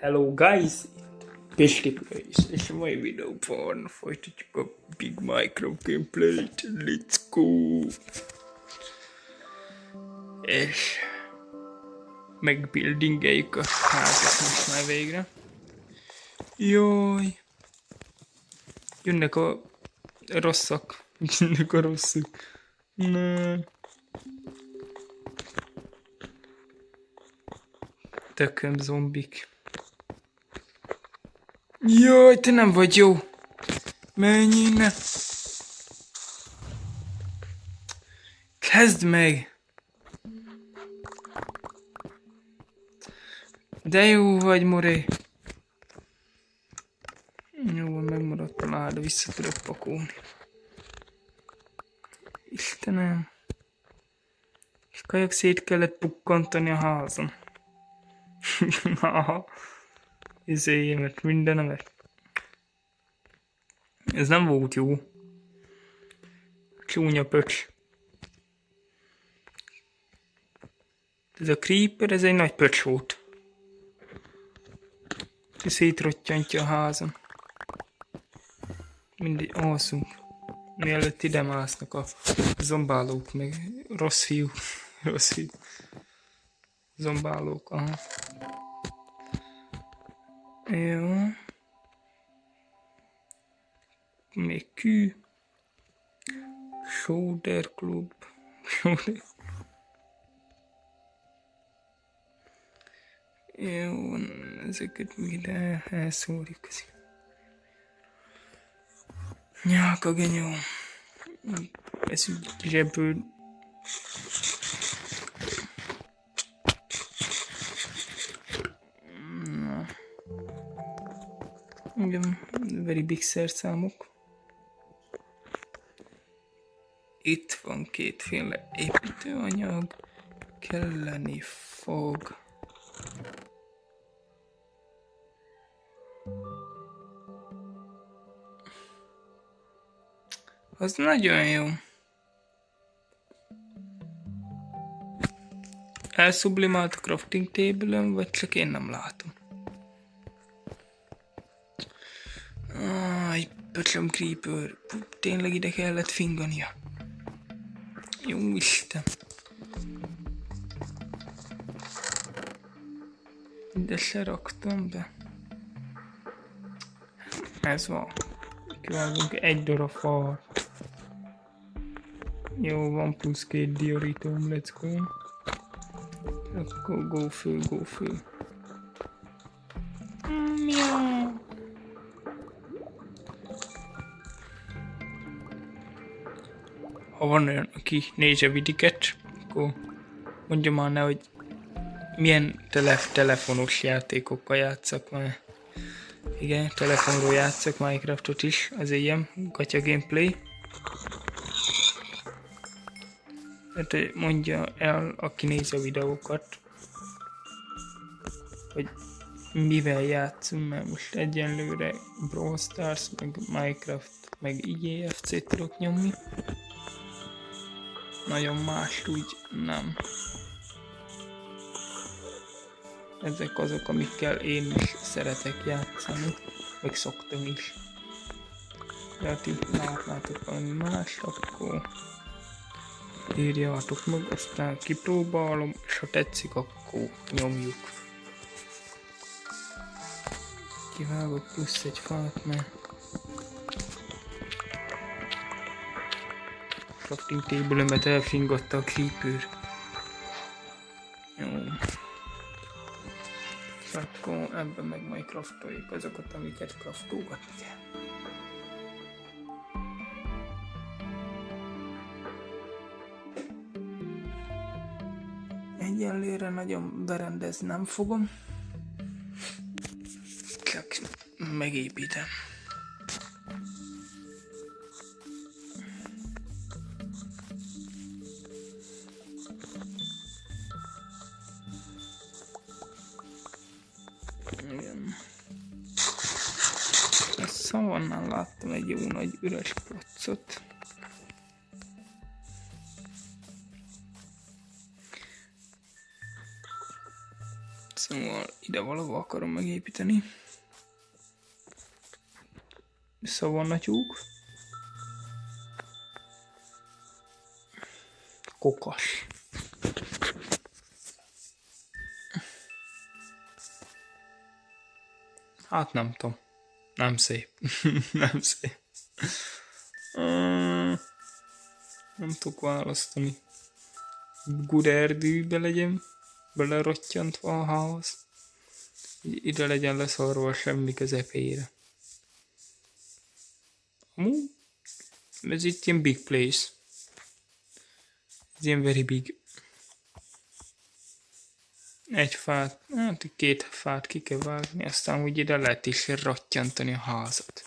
Hello guys! Pisti és a mai videóban folytatjuk a Big Minecraft gameplayt. Let's go! És megbuildingeljük a házat most már végre. Jaj! Jönnek a rosszak. Jönnek a rosszak. Ne. Tököm zombik. Jaj, te nem vagy jó! Menj innen! Kezd meg! De jó vagy, Moré! Jó, megmaradt a láda, vissza tudok pakolni. Istenem! És kajak szét kellett pukkantani a házam. Haha! Izélyemet, mindenemet. Ez nem volt jó. Csúnya pöcs. Ez a creeper, ez egy nagy pöcs volt. Szétrottyantja a házam. Mindegy, alszunk. Mielőtt ide másznak a zombálók, meg rossz fiú. Rossz fiú. Zombálók, aha. Jó. Még kű. Shoulder Club. Jó, ezeket ide elszórjuk. Nyáka genyó. Ez zsebből. Igen, very big szerszámok. Itt van kétféle építőanyag, kelleni fog. Az nagyon jó. Elszublimált a crafting table-ön, vagy csak én nem látom? Aj, pöcsöm creeper. Tényleg ide kellett fingania. Jó Isten. Ide se raktam be. Ez van. Kivágunk egy darab fal. Jó, van plusz 2 diorítóm, let's go. Akkor go fő, go fő. Miau. Ha van olyan, aki nézi a vidiket, akkor mondja már ne, hogy milyen telefonos játékokkal játszak már. Igen, telefonról játszok Minecraftot is, az ilyen gatya gameplay. Tehát mondja el, aki nézi a videókat, hogy mivel játszunk, mert most egyenlőre Brawl Stars, meg Minecraft, meg IGFC tudok nyomni. Nagyon mást úgy nem. Ezek azok, amikkel én is szeretek játszani, meg szoktam is. De ha ti látnátok valami más, akkor írjátok meg, aztán kipróbálom, és ha tetszik, akkor nyomjuk. Kivágok plusz egy fát, mert crafting table-ömet elfingatta a creeper. Jó. És akkor ebben meg majd craftoljuk azokat, amiket craftolgatni kell. Egyelőre nagyon berendezni nem fogom. Csak megépítem. Igen. A szavannán láttam egy jó nagy üres placot. Ide valahol akarom megépíteni. Szóval a tyúk. Kokas. Hát nem tudom. Nem szép. Nem szép. Nem tudok választani. Erdőbe legyen belerottyantva a ház. Ide legyen leszarva semmi közepére. Ez itt ilyen big place. Ez ilyen very big. Egy fát, hát 2 fát ki kell vágni, aztán úgy ide lehet is rottyantani a házat.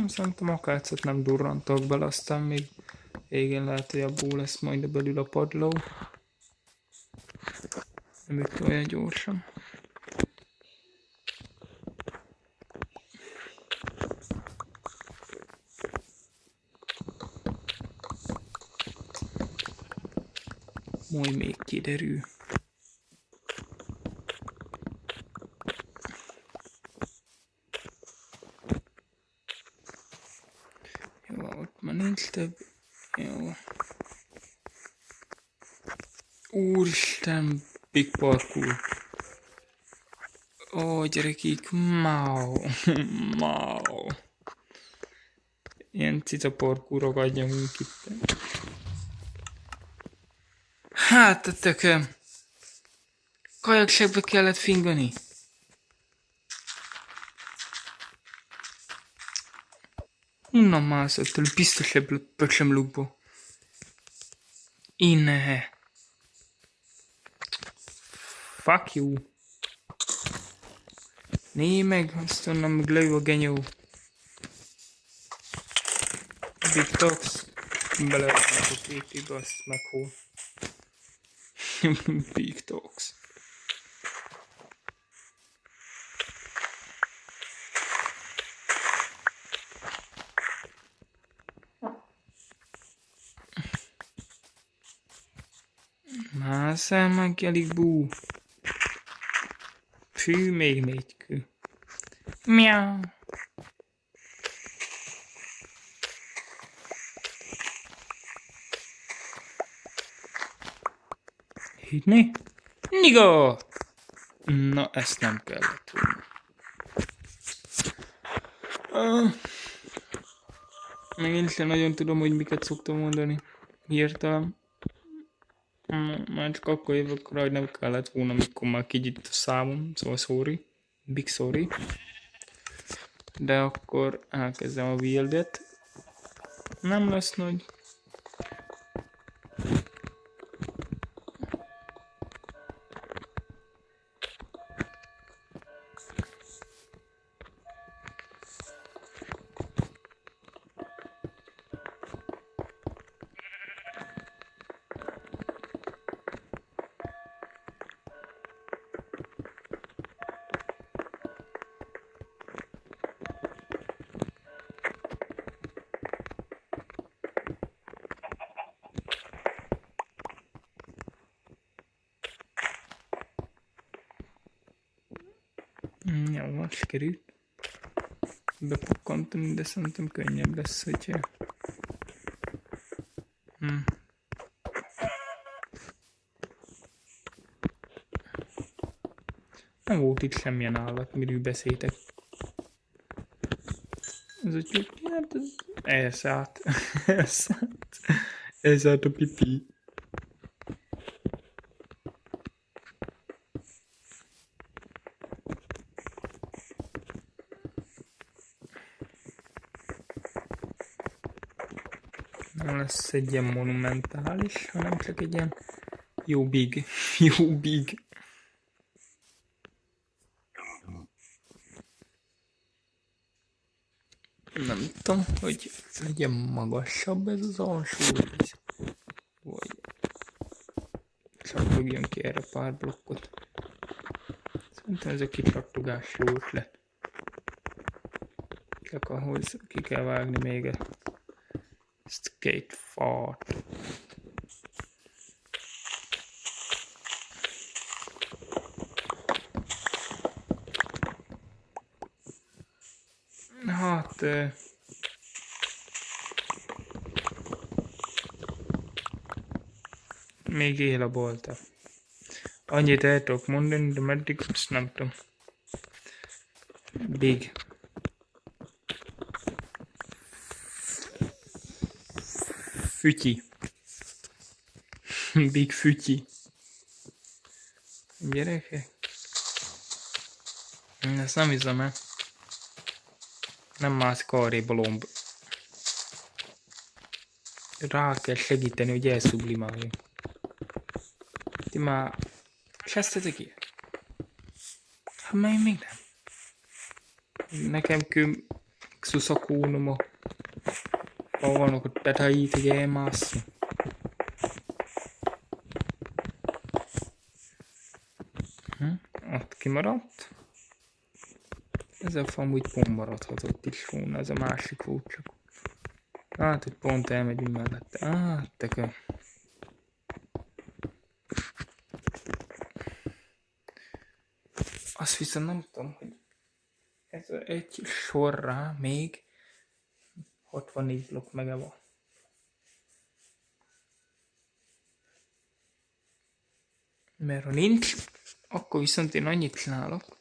Szerintem akácot nem durrantok bele, aztán még igen lehet, hogy abból lesz majd belül a padló. Nem üt olyan gyorsan. Majd még kiderül. Jó, ott már nincs több. Jó. Úristen, big parkour. Ó, gyerekik, mau. Mau. Ilyen cica parkourok adjunk itt. Hát a tököm. Kajakságba kellett fingani. Honnan mászott el? Biztos ebből a pöcsömlukból. Innen. Fuck you. Né meg, azt onnan meg lő a genyó. Big Tox. Beleraknak a képibe, azt meghol. Big Tox. Mászál meg, Gelikbú. Fű, még 4 kő. Miau. Hidni? Niga! Na, ezt nem kellett volna. Meg én sem nagyon tudom, hogy miket szoktam mondani. Hirtelen. Már csak akkor jövök rá, hogy nem kellett volna, amikor már kigyűjt a számom. Szóval sorry. Big sorry. De akkor elkezdem a buildet. Nem lesz nagy. Jó, sikerült bepukkantani, de szerintem könnyebb lesz, hogyha... Nem volt itt semmilyen állat, miről beszéltek. Ez a tyúk, hát ez... Elszállt. Elszállt a pipi. Nem lesz egy ilyen monumentális, hanem csak egy ilyen jó big. Jó big. Nem tudom, hogy legyen magasabb ez az alsó rész. Vagy csattogjon ki erre pár blokkot. Szerintem ez a kicsattogás jó ötlet. Csak ahhoz ki kell vágni még ezt két fát. ezt még él a bolta. Annyit el tudok mondani, de meddig azt nem tudom. Big. Fütyi. Big fütyi. Gyerekek. Ezt nem hiszem el. Nem mászik arrébb a lomb. Rá kell segíteni, hogy elszublimáljon. Ti már kezdtetek ilyen? Hát még nem. Nekem kell xuszakónuma. Ha vannak ott tetejét, hogy elmásszon. Ott kimaradt. Ez a fam úgy pont maradhatott is volna, ez a másik volt csak. Hát, hogy pont elmegyünk mellette. Tekem. Azt viszont nem tudom, hogy ez egy sorra még 64 blokk mege van. Mert ha nincs, akkor viszont én annyit csinálok.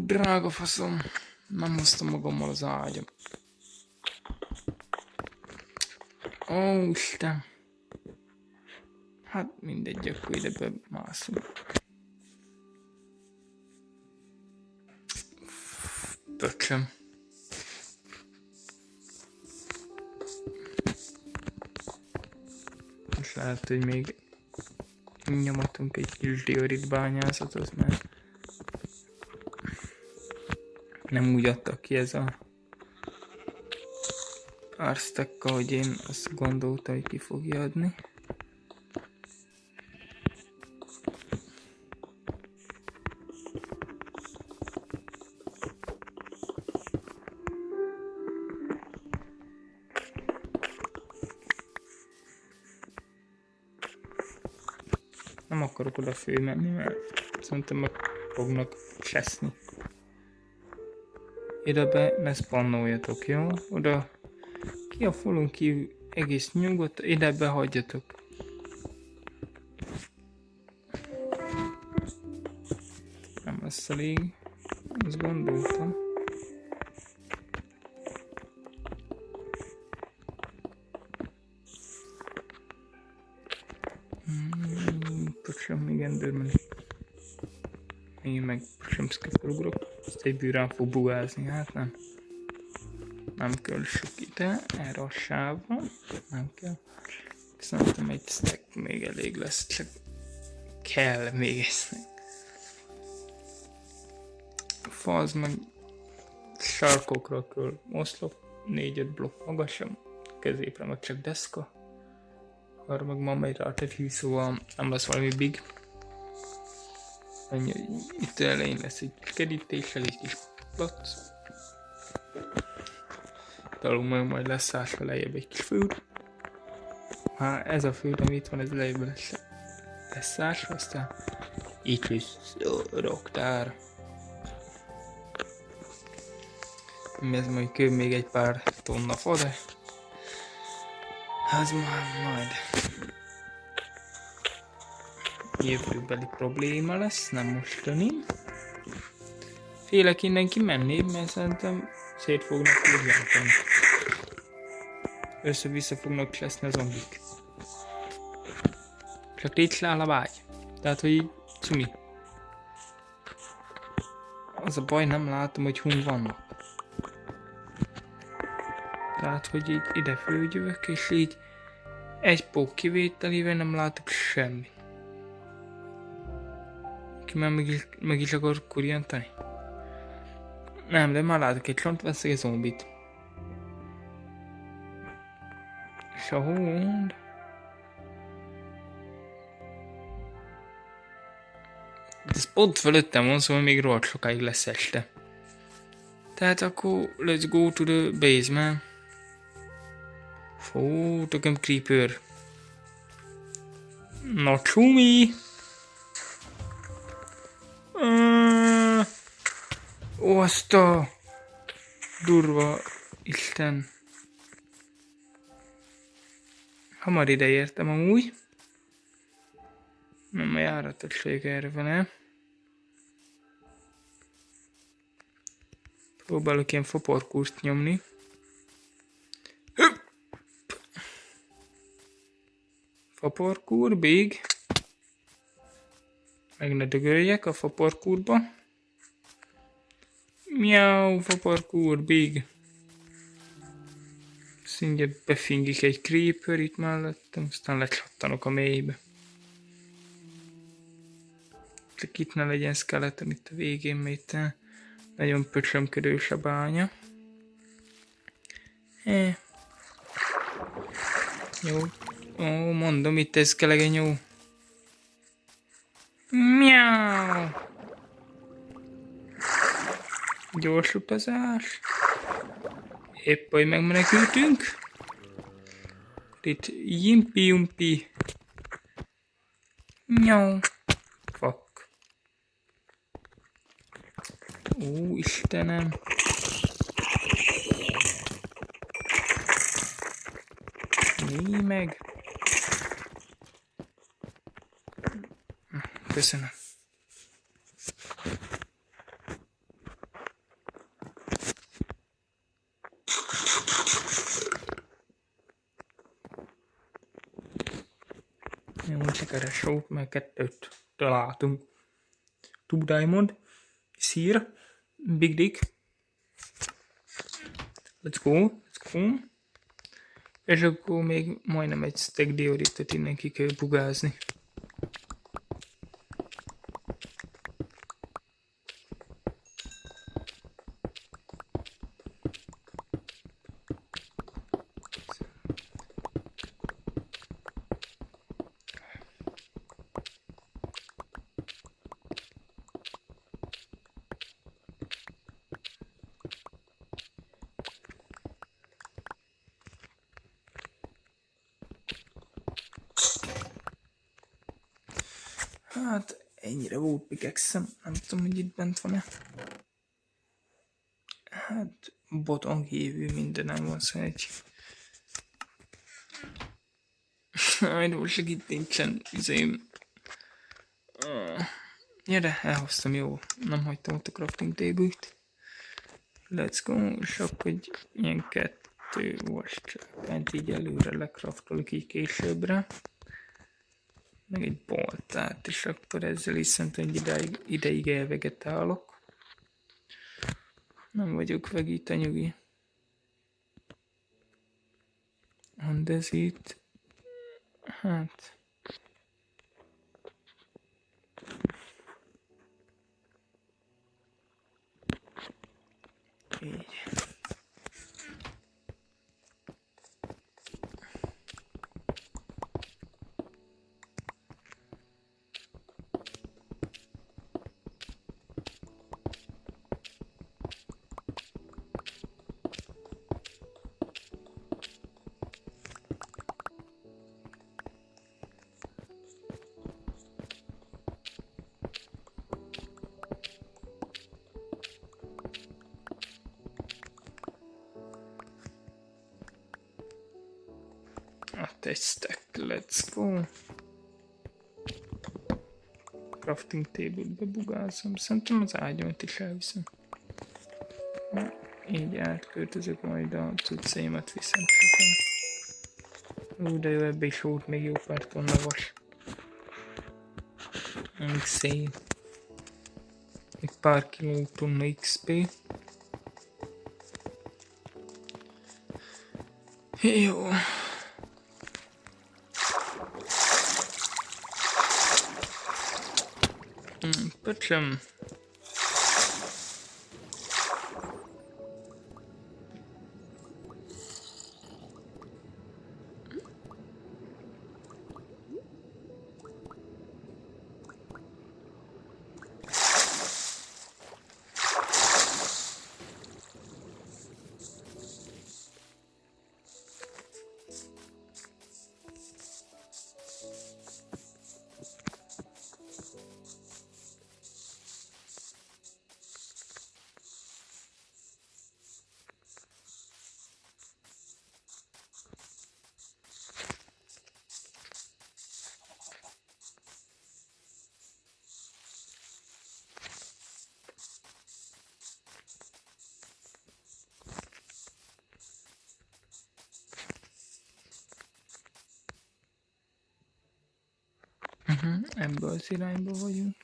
Drága faszom, nem hoztam magammal az ágyam. Isten. Hát mindegy, akkor ide bemászunk. Pöcsöm. És lehet, hogy még nyomatunk egy kis diorit bányászatot, mert nem úgy adtak ki ez a Arstekka, hogy én azt gondoltam, hogy ki fogja adni. Nem akarok oda fölmenni, mert szerintem meg fognak cseszni. Ide be ne spannoljatok, jó? Oda ki a falun kívül egész nyugodt, ide behagyjatok. Nem lesz elég, azt gondoltam. Pöcsöm, még endőrben. Én meg pöcsöm szkeperugrok, azt egy bűrán fog bugázni, hát nem. Nem kell sok ide, erre a sávra, nem kell. Szerintem egy stack még elég lesz, csak kell még egy stack. A fa az meg sarkokra kell oszlop, 4-5 blokk magasan, középre meg csak deszka. Arra meg ma megy rá tetű, szóval nem lesz valami big. Annyi, itt elején lesz egy kerítéssel, egy kis plac. Talán majd lesz ásva lejjebb egy kis fűr. Ez a fűr, ami itt van, ez lejjebb lesz ásva, aztán itt lesz raktár. Ez majd kő még egy pár tonna fa, de ez majd jövőbeli probléma lesz, nem mostani. Félek innen kimenni, mert szerintem szét fognak írjátani. Össze-vissza fognak cseszni a zombik. Csak itt áll a vágy. Tehát, hogy így cumi. Az a baj, nem látom, hogy hun vannak. Tehát, hogy így ide fölgyövök, és így egy pók kivételével nem látok semmi. Ki már meg is akar kurjantani? Nem, de már látok egy csontveszély zombit. És a hond... Ez pont fölöttem van, szóval még rohadt sokáig lesz este. Tehát akkor let's go to the basement. Fú, tököm creeper. Na csumi! Ó, azt a durva Isten. Hamar ideértem amúgy. Nem a járatosség erre van-e. Próbálok ilyen foporkúst nyomni. Foporkúr, big. Meg ne dögöljek a foporkúrba. Miau, foporkúr, big. Szintén befingik egy creeper itt mellettem, aztán lecsattanok a mélybe. Csak itt ne legyen skeleton itt a végén, mert itt nagyon pöcsömködős a bánya. Jó. Ó, mondom, itt ez kelegenyó. Miau! Gyors utazás. Épp, hogy megmenekültünk. Itt jimpi-jumpi. Miau. Fuck. Ó, Istenem. Négy meg. Köszönöm. Jó, sikeres volt, mert 2-t találtunk. 2 diamond is here. Big dick. Let's go, let's go. És akkor még majdnem egy stack dioritot innen ki kell bugázni. Hát ennyire volt pickaxe-em, nem tudom, hogy itt bent van-e. Hát boton kívül mindenem van, szóval egy... Majd most itt nincsen izém. Gyere, elhoztam, jó. Nem hagytam ott a crafting table-t. Let's go, és akkor egy ilyen 2 vascsökkent így előre lekraftolok így későbbre. Meg egy boltát, és akkor ezzel is szerintem egy ideig elvegetálok. Nem vagyok vegita, nyugi. Andezít. Hát... Így. Hát egy stack, let's go. Crafting table-be bugázom. Szerintem az ágyamat is elviszem. Így átköltözök, majd a cuccaimat viszem sokan. De jó, ebbe is volt még jó pár tonna vas. Insane. Egy pár kiló tonna XP. Jó. Pöcsöm. Ebből az irányba vagyunk.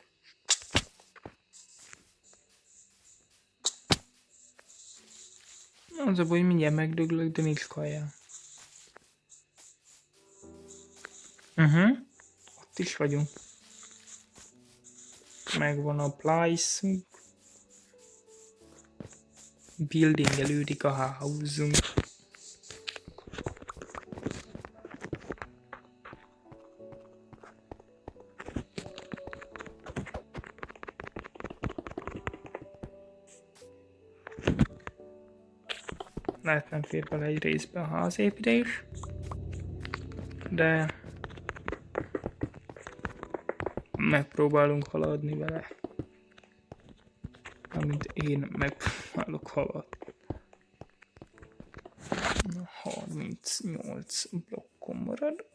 Az a baj, hogy mindjárt megdöglök, de nincs kajám. Ott is vagyunk. Megvan a place-unk. Buildingelődik a house-unk. Lehet nem fér bele egy részbe a házépítés, de megpróbálunk haladni vele. Amint én megpróbálok haladni. 38 blokkon marad.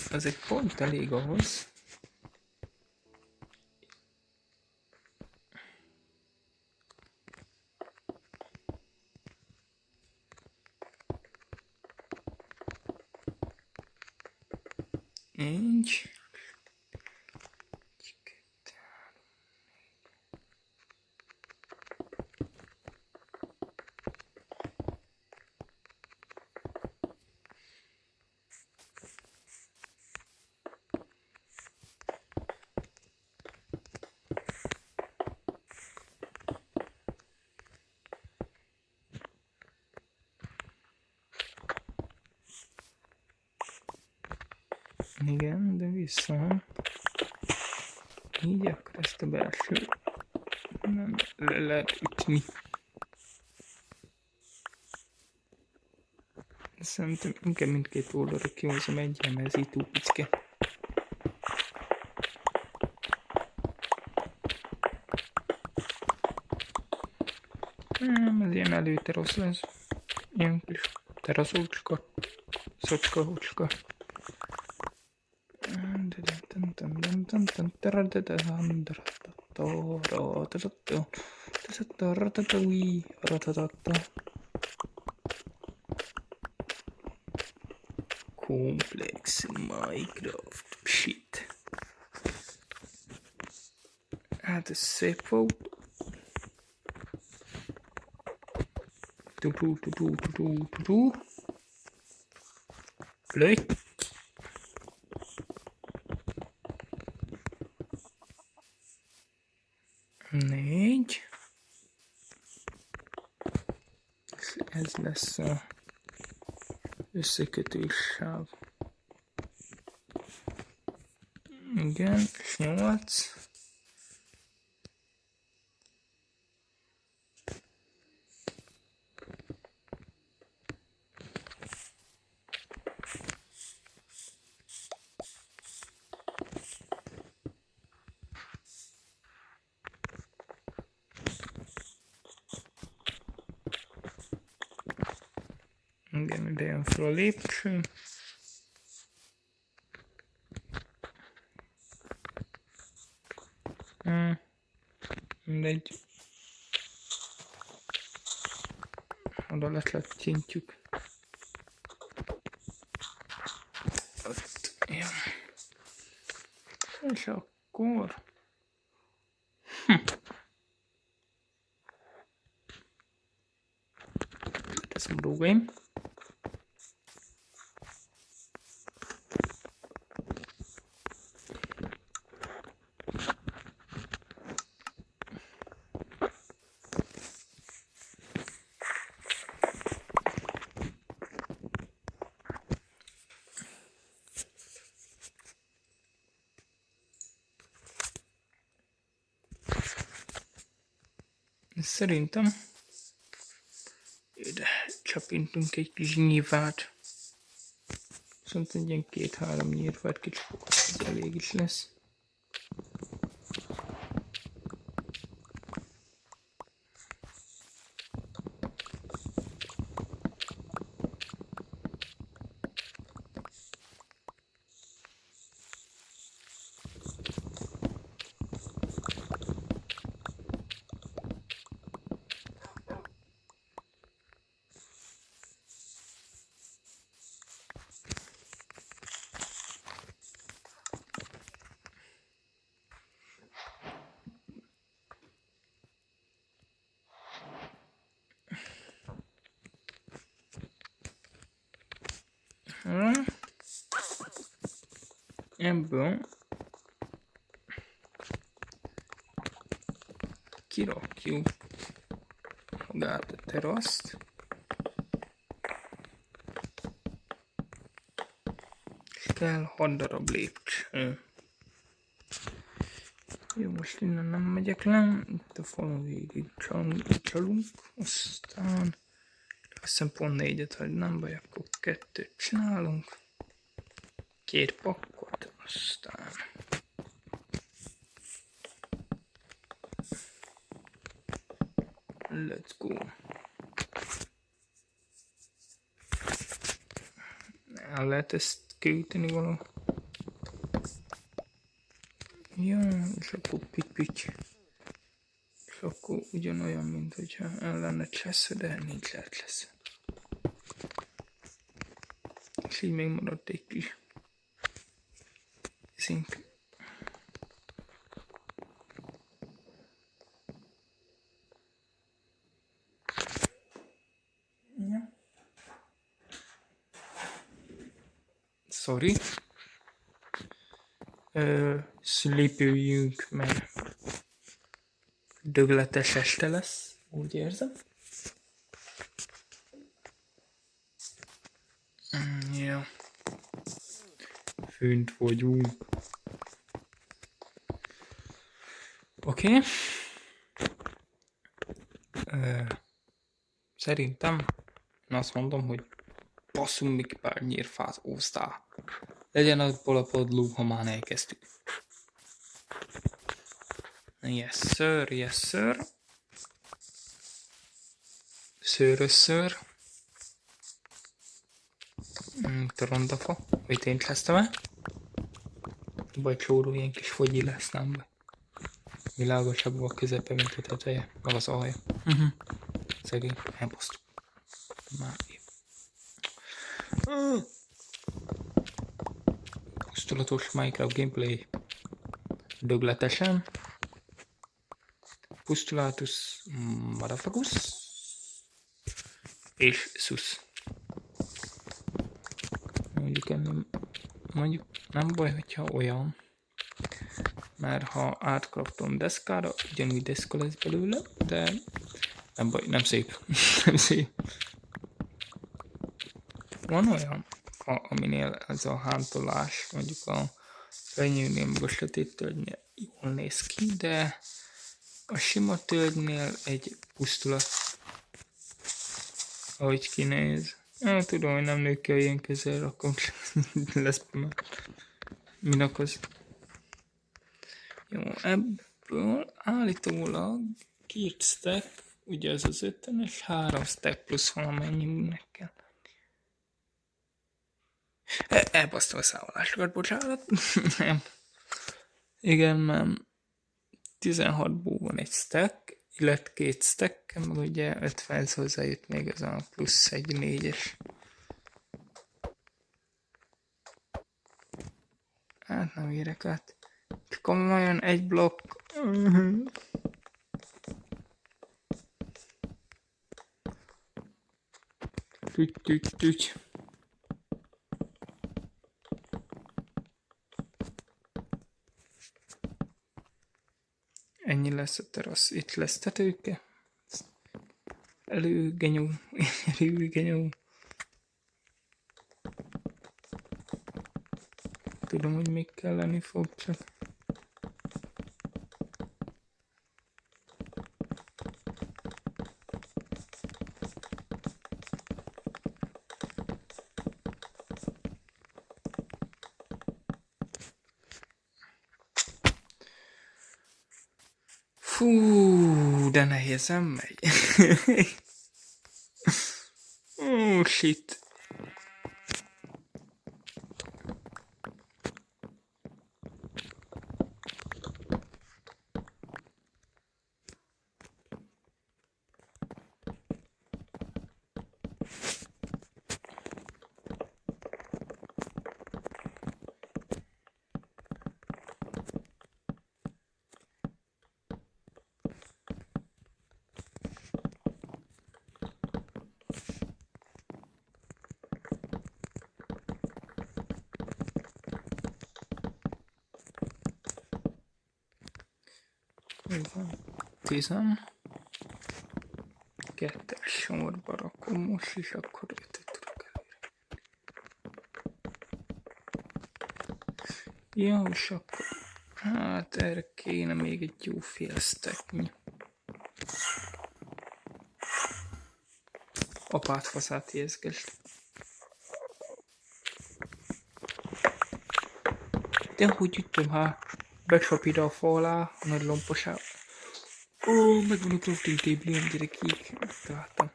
Ez egy pont elég ahhoz. Így. Igen, de viszont így akkor ezt a belső nem le lehet ütni. Szerintem inkább mindkét oldalra kihozom egy emezítő picke. Nem, ez ilyen előterasz lesz. Ilyen kis teraszócska, szocska-hocska. Complex Minecraft shit. Hát ez szép volt. Lőj! Négy. Ez lesz a összekötős sáv. Igen, és 8. Igen, ide jön fel a lépcső. Mindegy. Oda letlettyintjük. Ott, ja. És akkor... Teszem dolgaim. Szerintem ide csapintunk egy kis nyilvát. Szerintem egy ilyen 2-3 nyírvát kicsapok, az elég is lesz. Ebből kirakjuk magát a teraszt. Kell 6 darab lépcső. Jó, most innen nem megyek le, itt a falon végig csalunk, aztán azt hiszem pont 4-et, hogy nem baj, akkor 2-t csinálunk. 2 pakkot, aztán let's go. El lehet ezt kiüteni valahol. Ja, és akkor pitty. És akkor ugyanolyan, mint hogyha el lenne cseszve, de nincs lehet cseszve. És így még maradt egy kis zink. Ja. Sorry. Szlépüljünk, mert dögletes este lesz, úgy érzem. Ja. Fönt vagyunk. Oké. Szerintem azt mondom, hogy passzunk még pár nyírfát osztá. Legyen abból a padló, ha már elkezdtük. Yes sir, yes sir. Szőrösször. Itt a rondafa. Mit én kezdtem el? Vagy csóró ilyen kis fogyi lesz, nem baj. Világosabb a közepe, mint a teteje. Meg az alja. Szegény, elbasztuk. Már épp. Pusztulatos Minecraft gameplay. Dögletesen. Pusztulatus motherfuckers. És sus. Mondjuk nem baj, hogyha olyan. Mert ha átkraftom deszkára, ugyanúgy deszka lesz belőle, de nem baj, nem szép. Nem szép. Van olyan, aminél ez a hántolás, mondjuk a fenyőnél, meg a sötét tölgynél jól néz ki, de a sima tölgynél egy pusztulat, ahogy kinéz. Tudom, hogy nem nők ki ilyen közel, akkor lesz minek az. Jó, ebből állítólag 2 stack, ugye ez az 50-es, 3 stack plusz valamennyi minek kell. Elbasztom a számolásokat, bocsánat. Nem. Igen, mert 16-ból van egy stack, illetve 2 stack, meg ugye 50 hozzájött még ez a plusz egy 4-es. Hát nem érek át. Komolyan egy blokk. Tüty. Ennyi lesz a terasz. Itt lesz tetőke. Előgenyó. Tudom, hogy még kelleni fog, csak... Fú, de nehézen megy. Oh, shit. 12-es sorba rakom most, és akkor 5-öt tudok előre. Jó, és akkor hát erre kéne még egy jó fél stacknyi. Apát faszát érzgest. De hogy ütöm, ha becsap ide a fa alá, a nagy lomposá. Ó, megvan a crafting table-em, gyerekik. Találtam.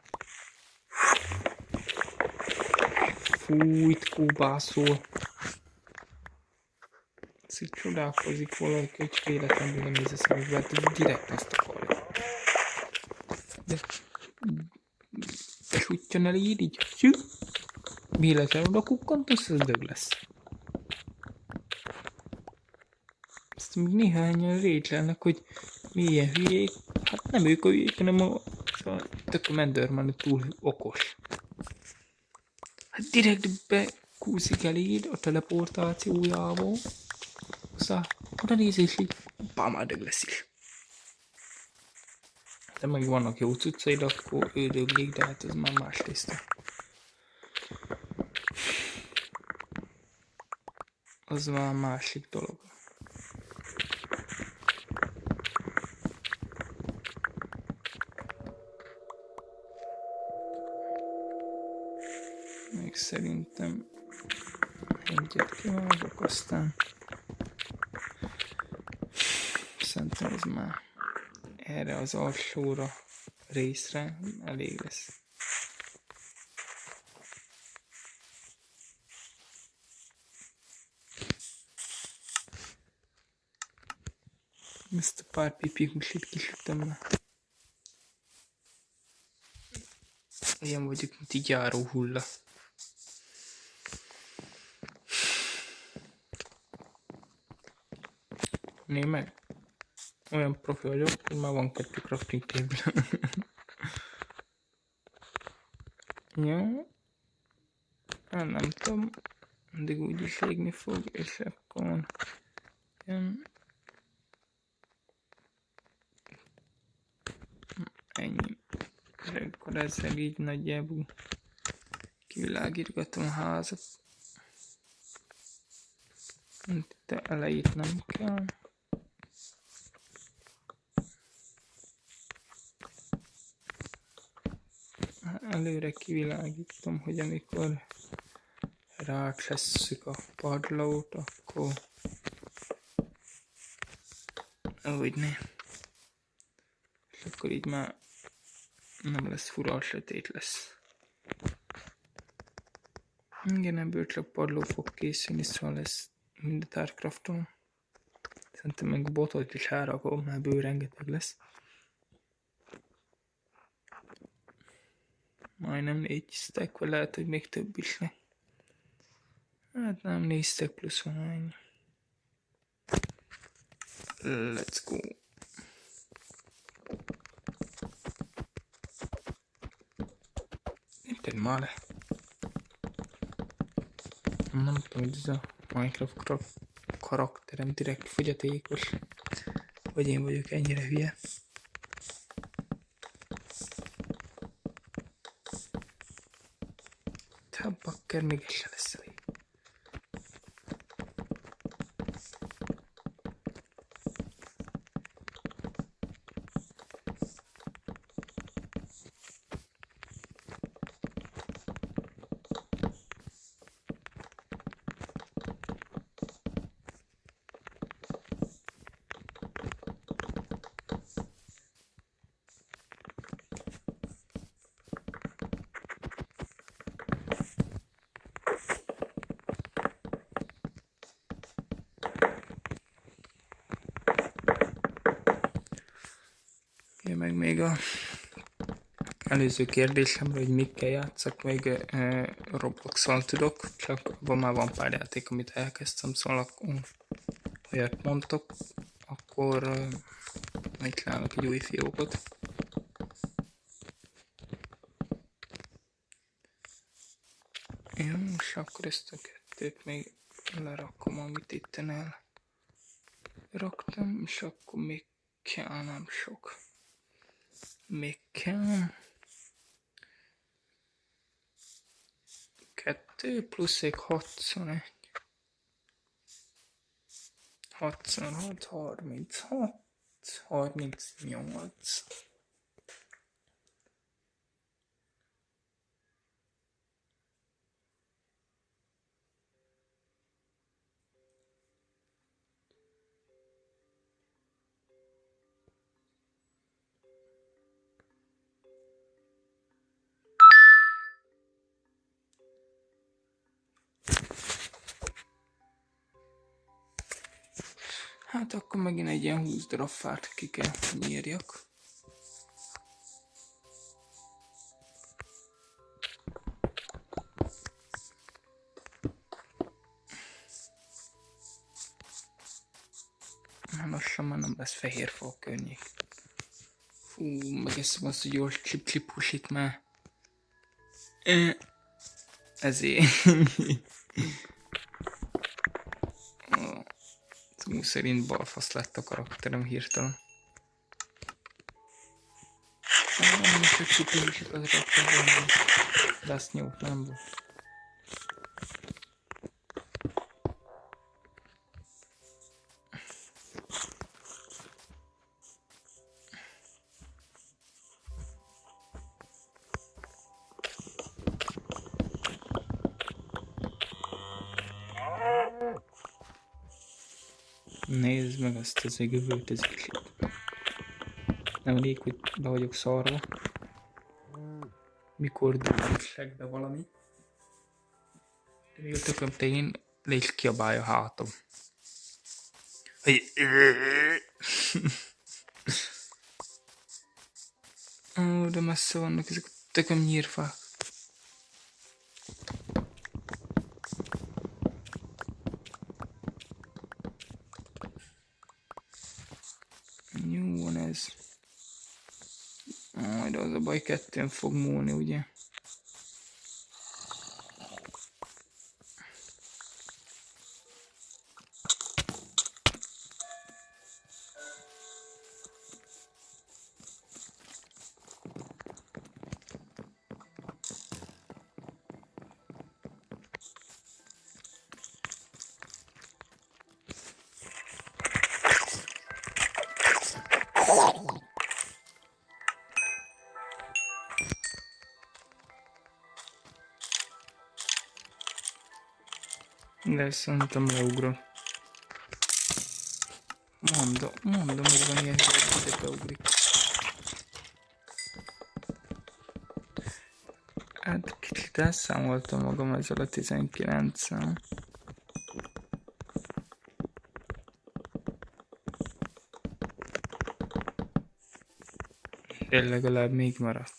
Fújt, kóbászol. Ez így csodálkozik valaki, hogy véletlenül nem néz a szemükbe, hát direkt azt akarja. De sütjön el így, szű. Véletlenül oda kukkant, az dög lesz. Ezt még néhányan rétlelnek, hogy milyen hülyék. Hát nem ők a hülyék, hanem a tök a Menderman túl okos. Hát direkt bekúszik eléd a teleportációjával. Aztán oda néz és így bám, dög lesz is. De meg vannak jó cuccaid, akkor ő döglik, de hát ez már más tészta. Az már másik dolog. Még szerintem egyet kivágok, aztán szerintem ez már erre az alsóra részre elég lesz. Ezt a pár pipi húsit kisütöm le. Olyan vagyok, mint így járó hulla. Nézd meg! Olyan profi vagyok, hogy már van 2 crafting table. Ja. Hát nem tudom. Mindig úgyis égni fog, és akkor jön. Ennyi. És akkor ezzel így nagyjából kivilágítgatom a házat. Itt elejét nem kell. Előre kivilágítom, hogy amikor rácsesszük a padlót, akkor ahogy ne. És akkor így már nem lesz fura, sötét lesz. Igen, ebből csak padló fog készülni, szóval lesz mind a tárcrafton. Szerintem meg botot is árakom, mert bő rengeteg lesz. Majdnem 4 stack, vagy lehet, hogy még több is le. Hát nem, 4 stack plusz van ennyi. Let's go. Érted már le? Nem tudom, hogy ez a Minecraft karakterem direkt fogyatékos. Vagy én vagyok ennyire hülye. Te bakker, még ez se lesz elég. Meg még a előző kérdésemre, hogy mikkel játszak, még Roblox-val tudok, csak abban már van pár játék, amit elkezdtem, szóval akkor olyat mondtok, akkor itt látok egy új fiókot. Jó, és akkor ezt a kettőt még lerakom, amit itten elraktam, és akkor még kell, nem sok. Még kell 2 plusz egy 61. 6x6, 36, 38. Hát akkor megint egy ilyen 20 darab fát ki kell nyírjak. Lassan már nem lesz fehér fa a környék. Fú, megeszem azt, hogy gyors csip-csip húsít már. Ezért. Szó szerint balfasz lett a karakterem hirtelen. Nem is, hogy csip-csip az raktam, de azt nyújt nem volt. Nézd meg ezt az egövőt, ez kicsit. Nem elég, hogy be vagyok szarva. Mikor dugjuk be valami. De még a tököm tején le is kiabálja a hátam. Hogy... Ó, de messze vannak ezek a tököm nyírfák. Jó van ez. Majd az a baj, kettőn fog múlni, ugye? De szerintem leugrok. Mondom, hogy van ilyen hely, hogy beugrik. Hát kicsit elszámoltam magam ezzel a 19-szel. De legalább még maradt.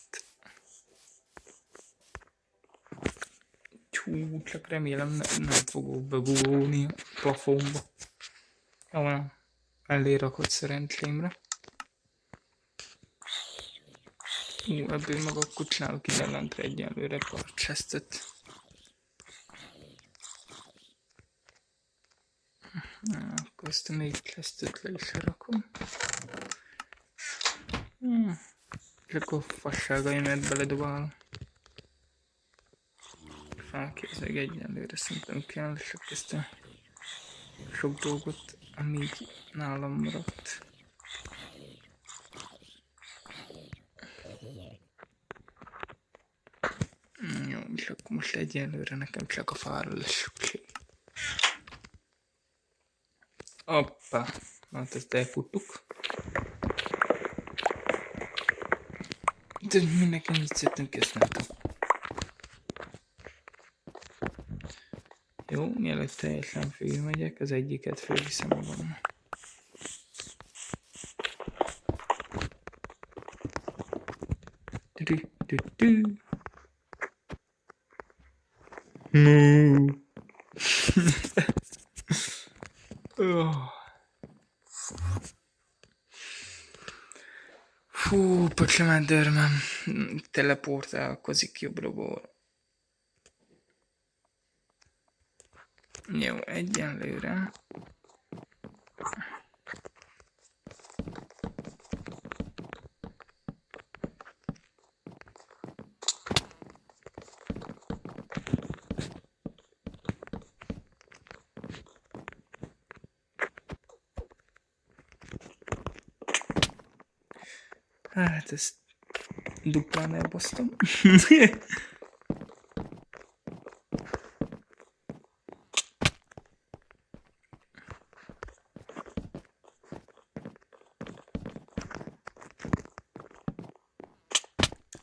Csak remélem nem fogok begugolni a plafonba. Jó van, elé rakott szerencsémre. Ebből meg akkor csinálok ide lentre egyenlőre pár chestet. Akkor ezt a 4 chestet le is rakom. És akkor fasságaimat beledobálom. Felkészüljük egyenlőre, szerintem kell, és akkor ezt a sok dolgot, ami így nálam maradt. Jó, és akkor most egyenlőre nekem csak a fára lesz szükség. Hoppá, hát ezt elfuttuk. De minek ennyit szedtünk, ezt nem tudom. Jó, mielőtt teljesen fölmegyek, az egyiket fölviszem magammal. Fú, pöcsömet dörmem. Teleportálkozik jobbra-balra. Jó, egyenlőre. Hát ezt duplán elbasztam.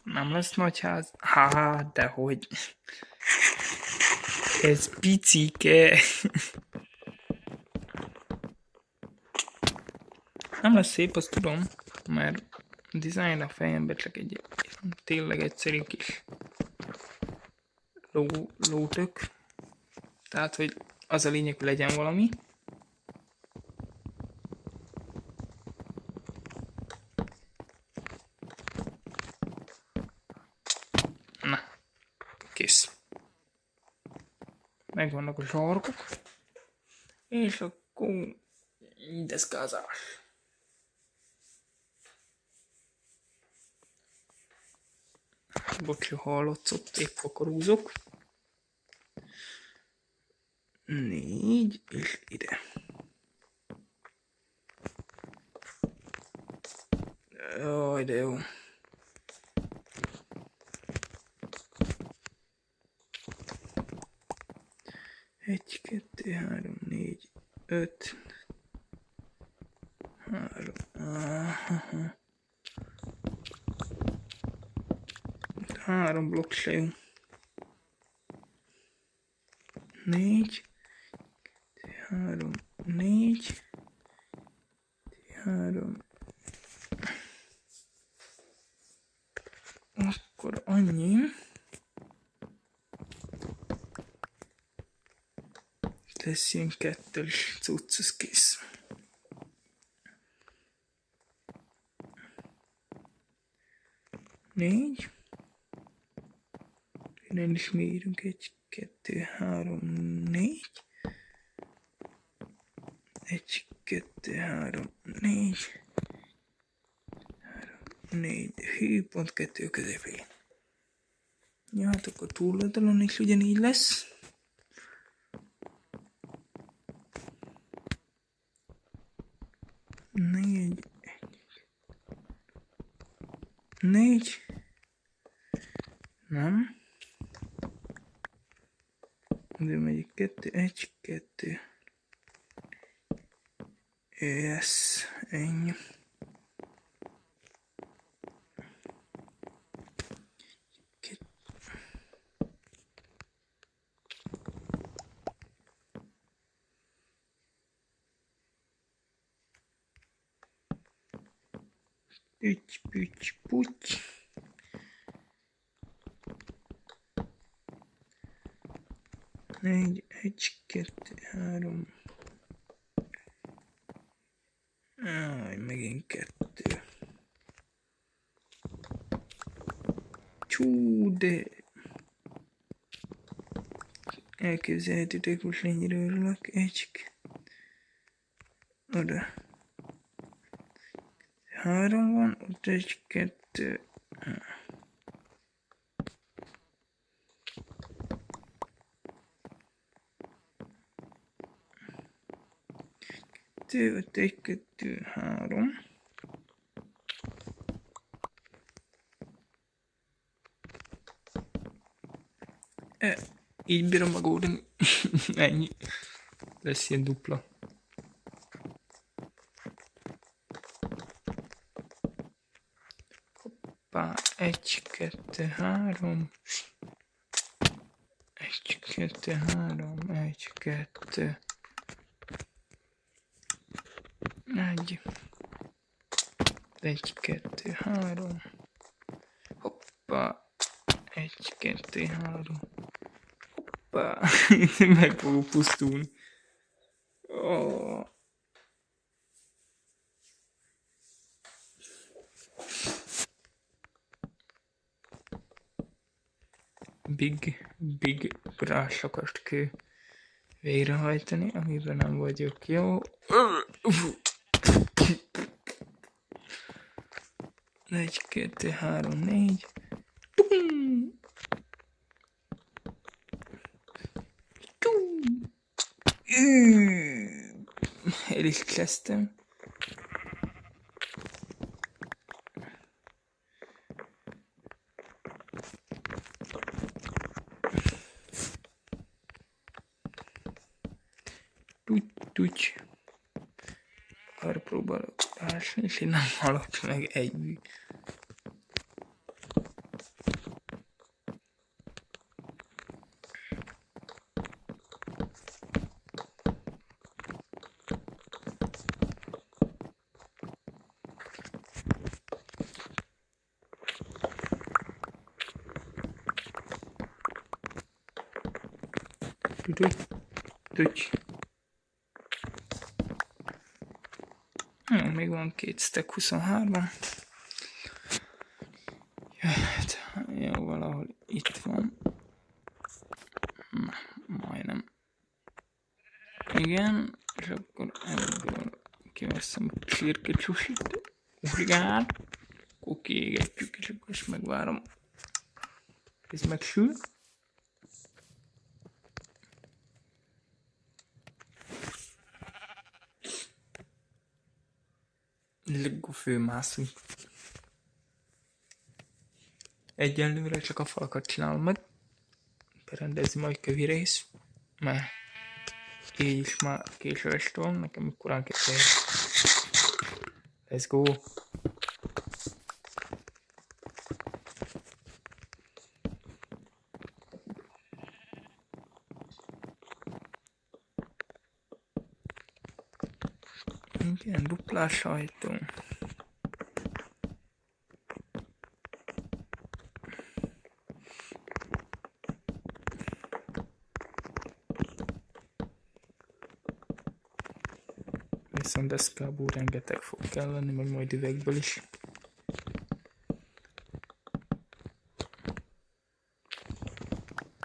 Nem lesz nagy ház. Dehogy. Ez picike. Nem lesz szép, azt tudom, mert a design a fejembe csak egy tényleg egyszerű kis lótök. Tehát, hogy az a lényeg, hogy legyen valami. Na, kész. Megvannak a sarkok. És akkor deszkázás. Bocsi, hallatszott, épp akarózok. 4, és ide. Jaj, de jó. Egy, 2, 3, 4, 5. 3. 3 blokk se jó. 4, 3, 4, 3. Akkor annyi. Lesz ilyen kettős cucc, ez kész. Négy. Innen is mérünk. 1, 2, 3, 4. 1, 2, 3, 4. 3, 4. Hű, pont 2 közepén. Ja, hát akkor túloldalon is ugyanígy lesz. Négy. Nem. De megyik 2, 1, 2. Yes, ennyi. Püty, püty, püty. Négy, 1, 2, 3. Megint 2. Csú, de elképzelhetőtek, most ennyire örülök. 1, oda. 3 van, ott 1, 2. Ott 1, 2, 3. Így bírom megoldani. Ennyi. Lesz ilyen dupla. Hoppá, 1, 2, 3. 1, 2, 3. 1, 2. 1. 1, 2, 3. Hoppá. 1, 2, 3. Hoppá. Meg fogok pusztulni. Oh. Big brásakast kell végrehajtani, amiben nem vagyok jó. 1, 2, 3, 4. El is kezdtem. Tudj. Arra próbálok ásni, és én nem halok meg egy mű. Tudj. Még van 2 stack 23. Jöhet. Jó, valahol itt van. Na, majdnem. Igen, és akkor ebből kiveszem a csirkecsusit. Urigán. Akkor kiégetjük, és akkor is megvárom. Ez megsül. Leggo főmászunk. Egyelőre csak a falakat csinálom meg. Berendezni majd kövi rész. Mert így is már késő este van, nekem korán kell tenni. Let's go! Igen, duplás sajtó. Viszont deszkából rengeteg fog kelleni, meg majd üvegből is.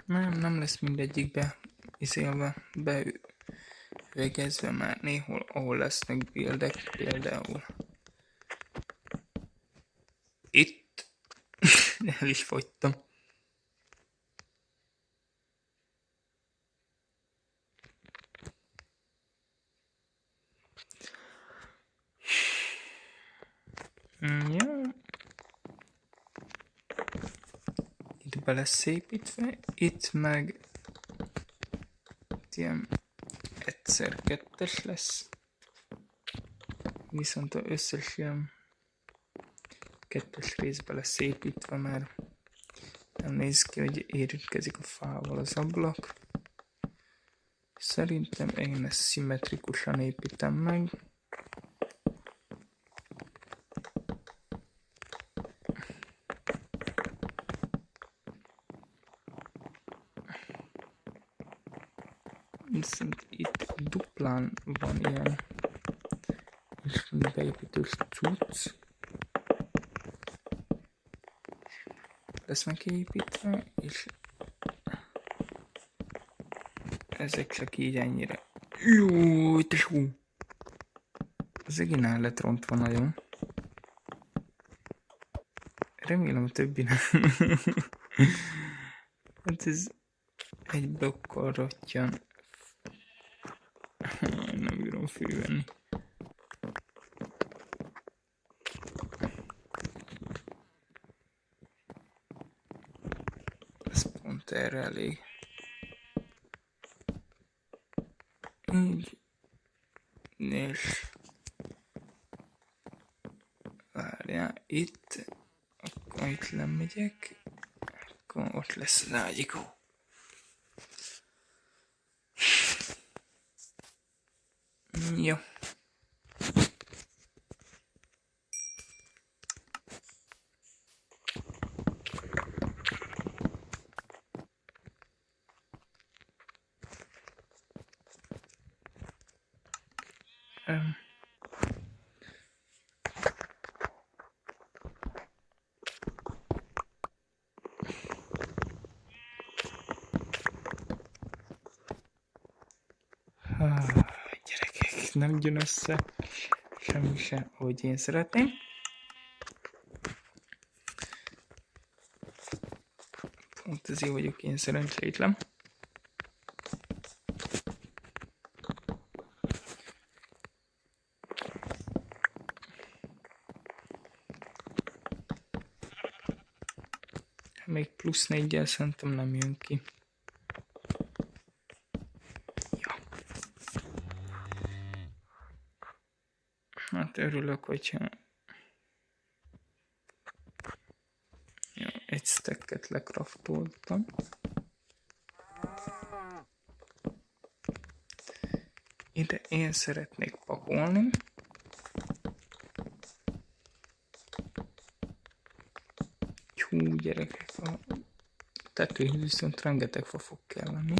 Nem lesz mindegyikbe beüvegezve, már néhol, ahol lesznek buildek, például itt el is fogytam. Ja. Itt be lesz szépítve, itt meg ilyen egyszer kettes lesz, viszont az összes ilyen kettes részbe lesz építve, mert nem néz ki, hogy érintkezik a fával az ablak. Szerintem én ezt szimmetrikusan építem meg. Viszont itt duplán van ilyen és beépítős cucc. Lesz meg kiépítve, és ezek csak így ennyire. Jó, te sú! Az egén el lett rontva nagyon. Remélem a többi nem. Hát ez egy blokkal rottyan. Nem bírom fölvenni. Ez pont erre elég. Így. És várjál, itt. Akkor itt lemegyek. Akkor ott lesz az ágyikó. Jó. Gyerekek, nem jön össze semmi se, ahogy én szeretném. Pont ezért vagyok én szerencsétlen. Még plusz 4-jel szerintem nem jön ki. Ja. Hát örülök, hogyha... Ja, egy stacket lekraftoltam. Ide én szeretnék pakolni. Hú, gyerekek, a tetőhöz viszont rengeteg fa fog kelleni.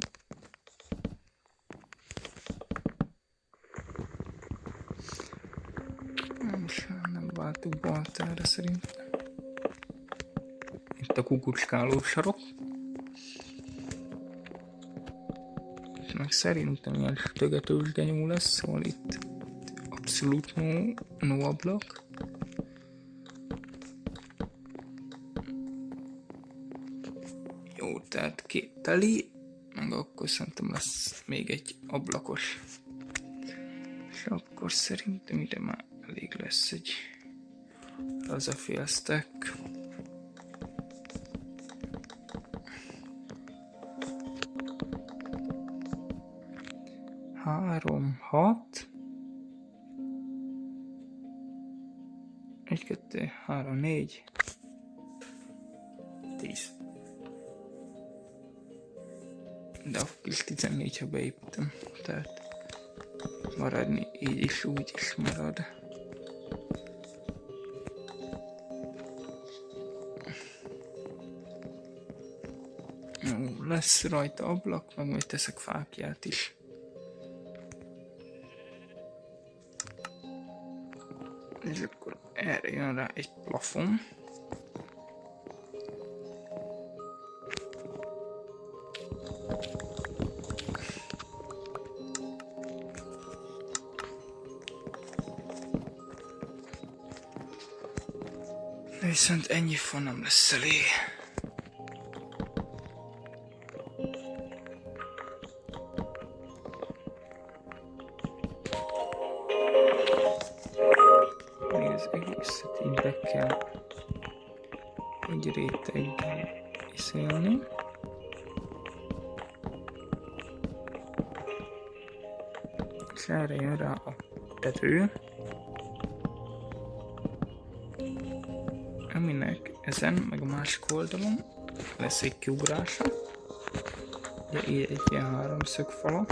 Most nem váltunk baltára szerintem. Itt a kukucskáló sarok. Itt meg szerintem ilyen tögetős genyó lesz, szóval itt abszolút no ablak. Jó, tehát két teli, meg akkor szerintem lesz még egy ablakos. És akkor szerintem ide már elég lesz egy laza stack. Három, 6. 1, 2, 3, 4. 10. De a kis 14, ha beépítem. Tehát maradni így is, úgy is marad. Jó, lesz rajta ablak, meg majd teszek fákját is. És akkor erre jön rá egy plafon. De viszont ennyi fa nem lesz elég. Még az egészet így be kell egy réteggel iszélni. És erre jön rá a tető. Aminek ezen, meg a másik oldalon lesz egy kiugrása. Ugye egy ilyen háromszög fala.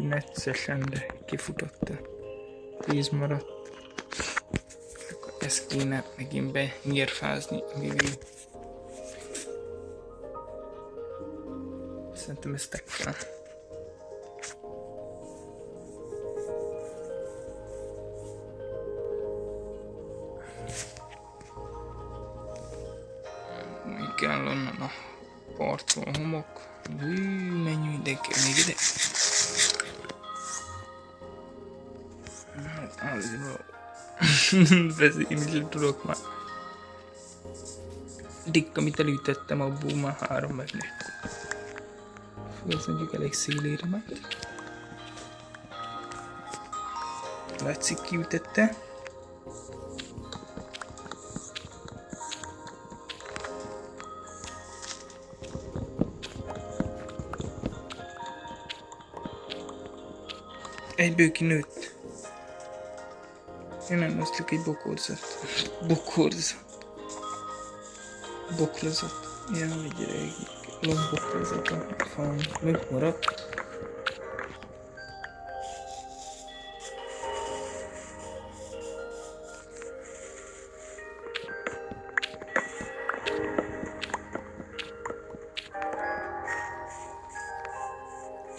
Neccesen, de kifutotta. 10 maradt. Akkor ezt kéne megint benyírfázni a Vivi. Szerintem ez tekkel. Még kell onnan a partról homok. Menj mindenki még ide. Én is tudok már. Dikk, amit elütettem, abból már 3 megnőtt. Ez mondjuk elég szélére ment. Látszik, kiütette. Egyből kinőtt. Én nem osztjuk egy boklazat. Ilyen egy régi lomboklazat a falon megmaradt.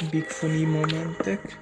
Big funny momentek.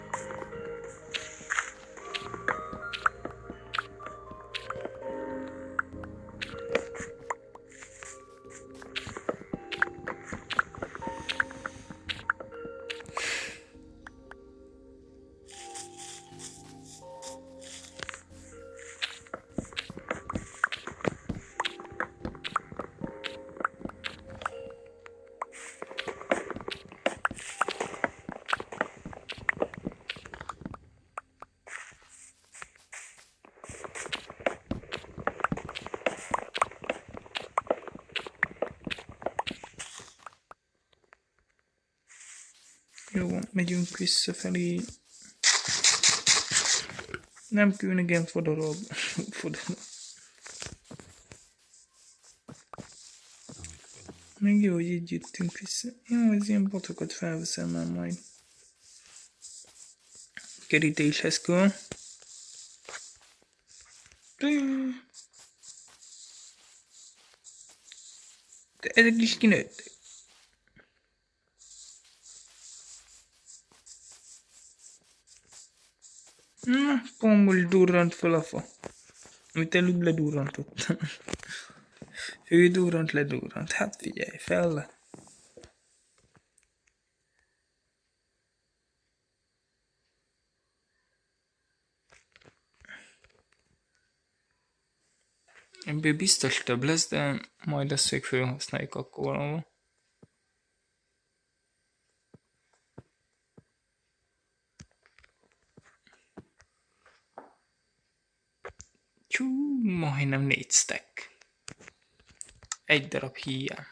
Jó, megyünk visszafelé. Nem különögen fodorog. Még jó, hogy így jöttünk vissza. Jó, az ilyen botokat felveszem már majd. Kerítéshez kell. De ezek is kinőttek. Na, pombul durrant fel a fa. Amit előbb ledurrantottam. Ő durrant, ledurrant. Hát figyelj, fel le. Ebből biztos több lesz, de majd ezt még felhasználjuk akkor valahol. Csú, majdnem 4 stack. Egy darab hiány.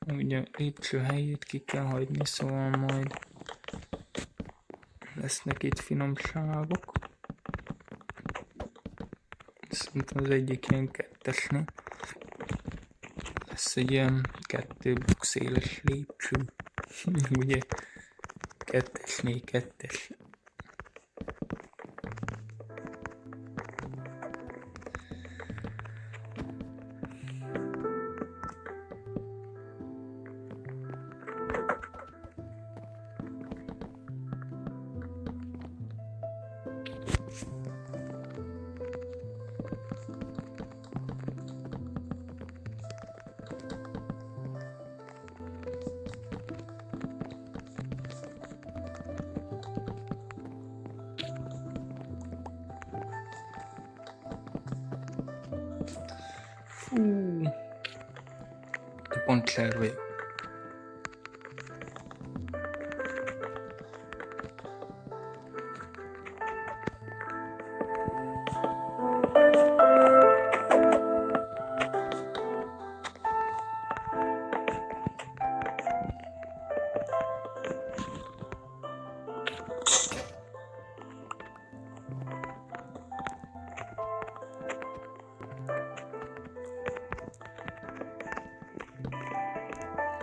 Ugye lépcsőhelyét ki kell hagyni, szóval majd lesznek itt finomságok. Szerintem az egyik ilyen kettesnél lesz egy ilyen 2 széles lépcső. Ugye 2-esnél 2-es. Fú, pont leer vagyok.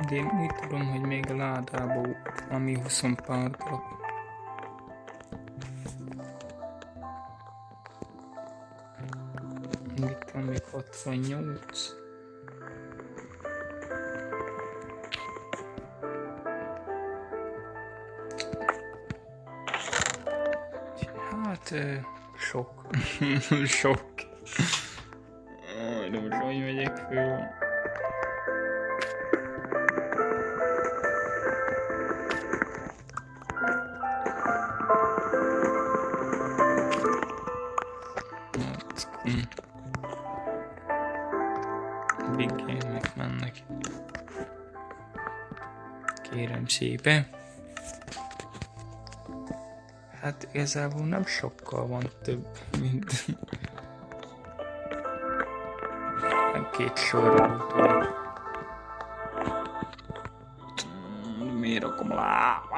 De én úgy tudom, hogy még a ládában valami 20 pár darab. Itt van még 68. Hát, sok. Sok. De most hogy megyek föl? Big game-ek mennek. Kérem szépen. Hát igazából nem sokkal van több, mint... Nem 2 sorra volt. Miért rakom lá?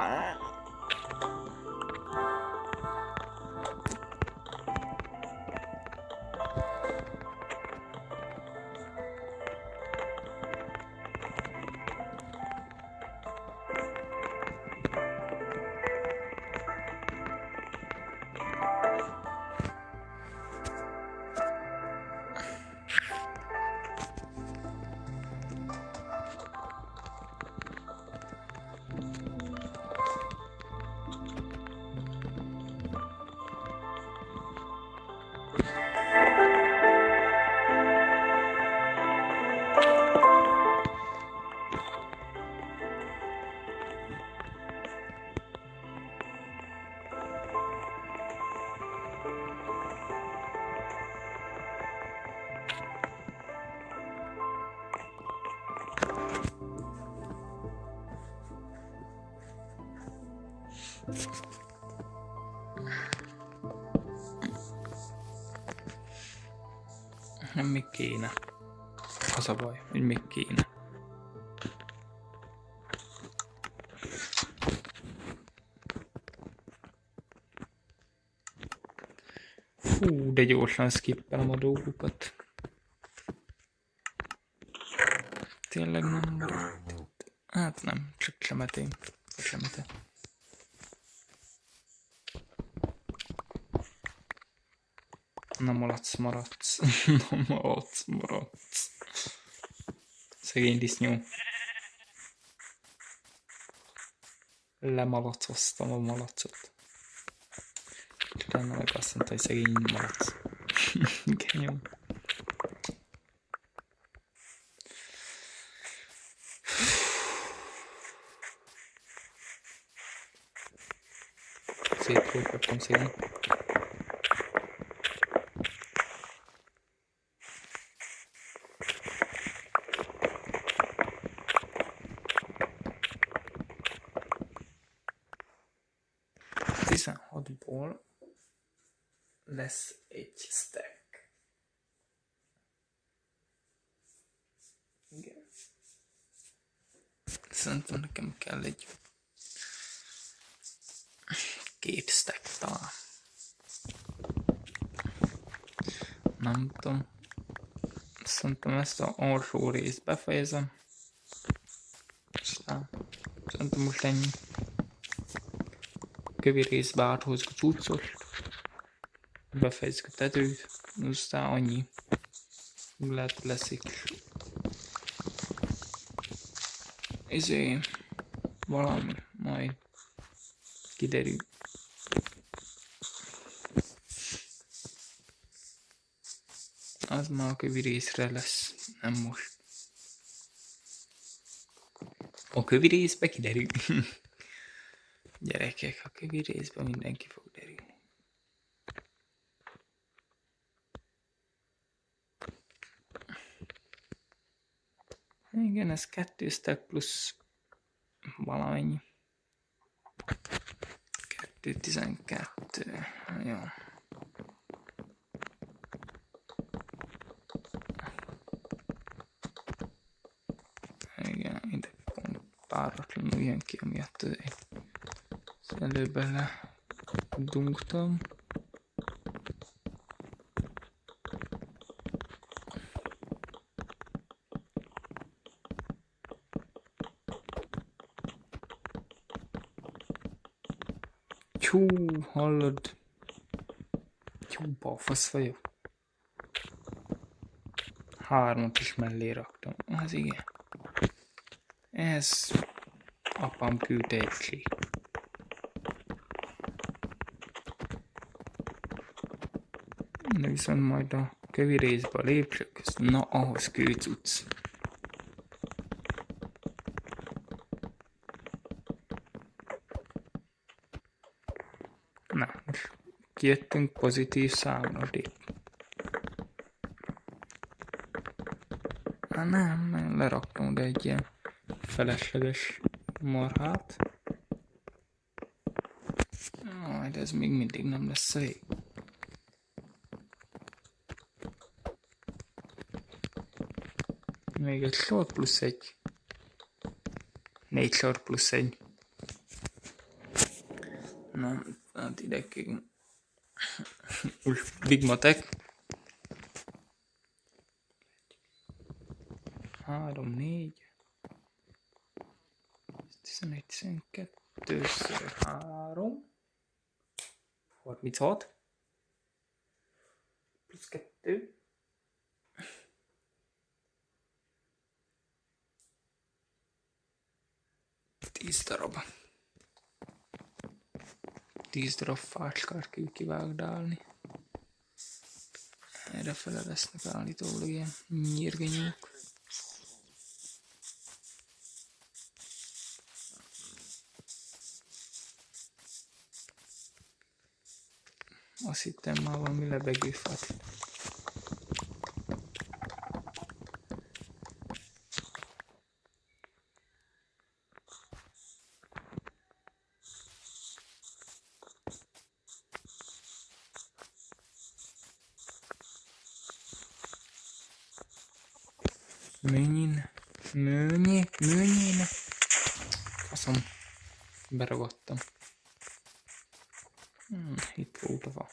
Nem még kéne. Az a baj, hogy még kéne. Fú, de gyorsan skippelem a dolgokat. Tényleg nem maradt itt. Hát nem, csak csemetén. Csemete. Na maradsz. Na maradsz. Szegény disznó. Lemalacoztam a malacot. Utána meg azt mondta, hogy szegény malac. Igen, jó. Szétkópottam szegény. Ból lesz egy stack. Igen. Szerintem nekem kell egy 2 stack talán. Nem tudom. Szerintem ezt az alsó részt befejezem. Aztán szerintem most ennyi. Kövi részbe áthozok a cuccot. Befejezzük a tetőt. Aztán annyi. Lehet leszik. Valami majd kiderül. Az már a kövi részre lesz, nem most. A kövi részbe kiderül. Gyerekek, a kövi részben mindenki fog derülni. Igen, ez 2 stack plusz valamennyi. 212. Jó. Igen, ide pont páratlanul jön ki, amiatt az előbb bele dungtam. Tyú, hallod? Tyú, balfasz vagyok. 3-at is mellé raktam. Az igen. Ez apám küldte egy kli. De viszont majd a kövi részbe a lépcsők közt. Na, ahhoz kőcucc. Na, most kijöttünk pozitív számra, nem, leraktam oda egy ilyen felesleges marhát. De ez még mindig nem lesz elég. Még egy sor plusz 1. 4 sor plusz 1. Na, hát idekig. Big matek. 3, 4. 11, 12 ször 3. 36. Plusz 2. 10 darab. 10 darab fácskát kell kivágdálni. Errefele lesznek állítólag ilyen nyírgenyók. Azt hittem már valami lebegőfát. Műnyén. Faszom. Beragadtam. Itt volt van.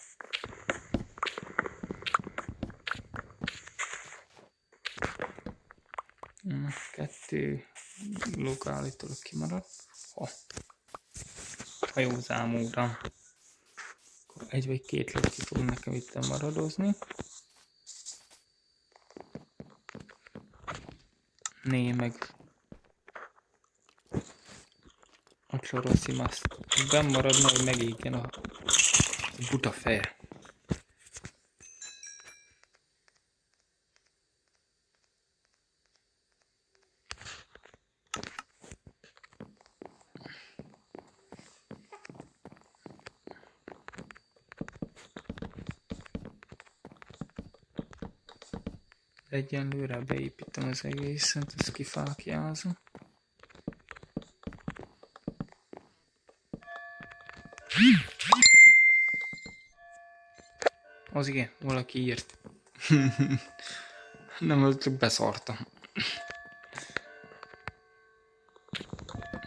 Kettő lók állítólag kimarad. Ha jó számúra. Akkor egy vagy két lók ki fog nekem itt maradozni. Né meg a chloroszim azt benn maradna, hogy megégjen a buta feje. Egyenlőre beépítem az egészet, ezt kifákjázom. Az igen, valaki írt. Nem, az csak beszartam.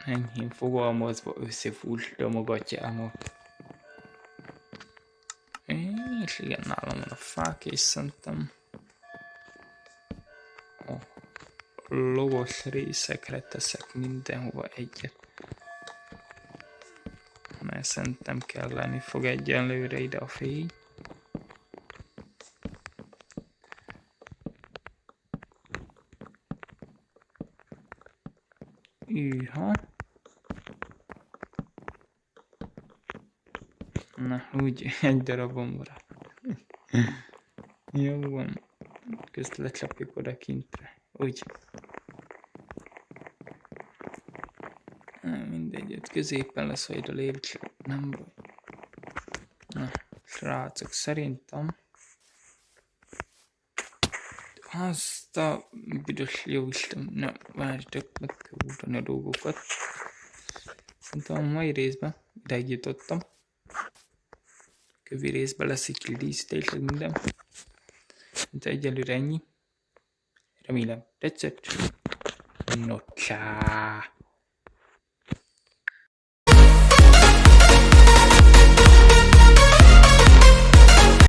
Enyhén fogalmazva összefúrtam a gatyámat. És igen, nálam van a fák, és szerintem a lovas részekre teszek mindenhova egyet. Mert szerintem kelleni fog egyenlőre ide a fény. Üha. Na, úgy egy darabon maradt. Jó van. Közt lecsapjuk oda kintre. Úgy. Mindegy, ott középen lesz majd a lépcső. Nem baj. Na, srácok, szerintem azt a büdös jóisten, nem, várjatok, meg kell útani a dolgokat. Szerintem a mai részben ideig jutottam. Kövi részben lesz egy díszítés, minden. Mint egyelőre ennyi. Remélem tetszett. No, csá!